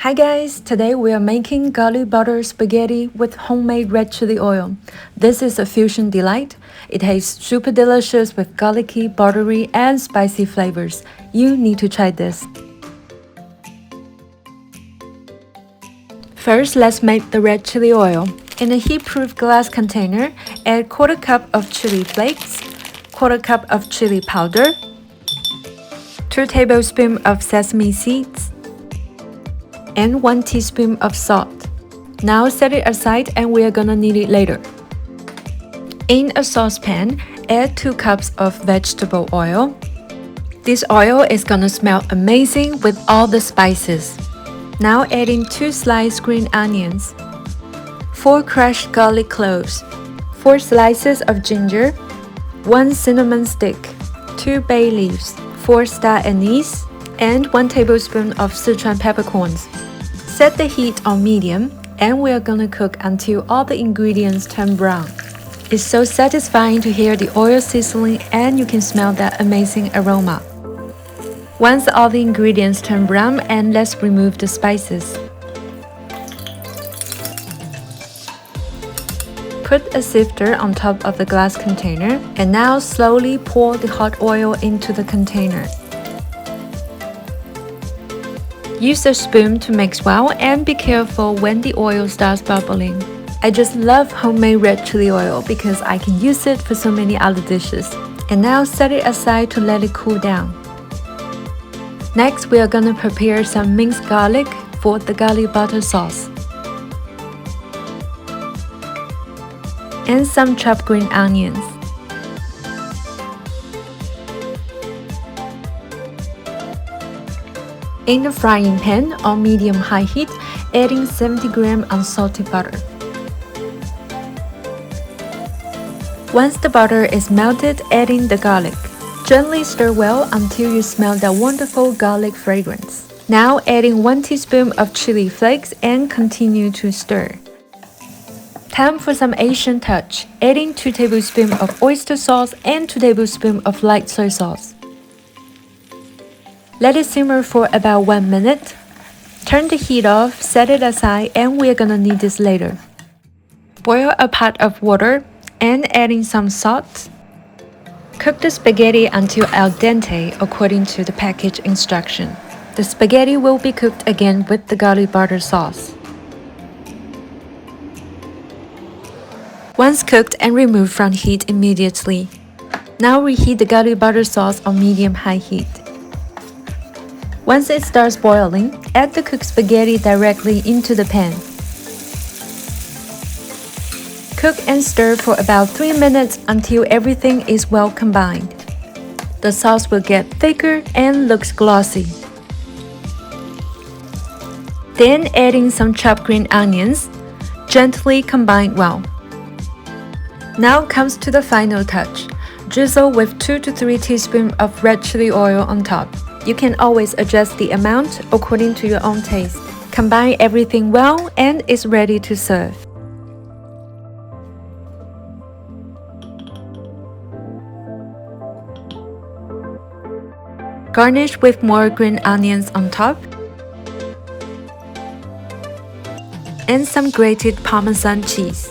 Hi guys, today we are making garlic butter spaghetti with homemade red chili oil. This is a fusion delight. It tastes super delicious with garlicky, buttery, and spicy flavors. You need to try this. First, let's make the red chili oil. In a heat-proof glass container, add 1/4 cup of chili flakes, 1/4 cup of chili powder, 2 tablespoons of sesame seeds, and 1 teaspoon of salt. Now set it aside and we are gonna need it later. In a saucepan, add 2 cups of vegetable oil. This oil is gonna smell amazing with all the spices. Now add in 2 sliced green onions, 4 crushed garlic cloves, 4 slices of ginger, 1 cinnamon stick, 2 bay leaves, 4 star anise, and 1 tablespoon of Sichuan peppercorns. Set the heat on medium and we are gonna cook until all the ingredients turn brown. It's so satisfying to hear the oil sizzling and you can smell that amazing aroma. Once all the ingredients turn brown, and let's remove the spices. Put a sifter on top of the glass container and now slowly pour the hot oil into the container. Use a spoon to mix well and be careful when the oil starts bubbling. I just love homemade red chili oil because I can use it for so many other dishes. And now set it aside to let it cool down. Next, we are gonna prepare some minced garlic for the garlic butter sauce. And some chopped green onions. In a frying pan on medium-high heat, adding 70 grams unsalted butter. Once the butter is melted, add in the garlic. Gently stir well until you smell that wonderful garlic fragrance. Now adding 1 teaspoon of chili flakes and continue to stir. Time for some Asian touch, adding 2 tablespoons of oyster sauce and 2 tablespoons of light soy sauce. Let it simmer for about 1 minute. Turn the heat off, set it aside, and we are gonna need this later. Boil a pot of water and add in some salt. Cook the spaghetti until al dente according to the package instruction. The spaghetti will be cooked again with the garlic butter sauce. Once cooked and remove from heat immediately. Now reheat the garlic butter sauce on medium-high heat. Once it starts boiling, add the cooked spaghetti directly into the pan. Cook and stir for about 3 minutes until everything is well combined. The sauce will get thicker and looks glossy. Then add in some chopped green onions. Gently combine well. Now comes to the final touch. Drizzle with 2 to 3 teaspoons of red chili oil on top. You can always adjust the amount according to your own taste. Combine everything well and it's ready to serve. Garnish with more green onions on top and some grated Parmesan cheese.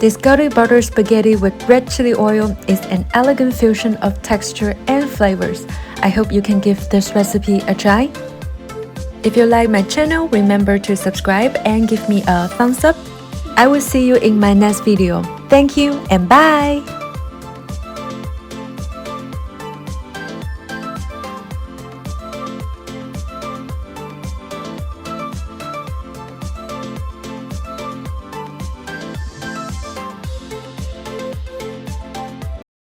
This garlic butter spaghetti with red chili oil is an elegant fusion of texture and flavors. I hope you can give this recipe a try. If you like my channel, remember to subscribe and give me a thumbs up. I will see you in my next video. Thank you and bye!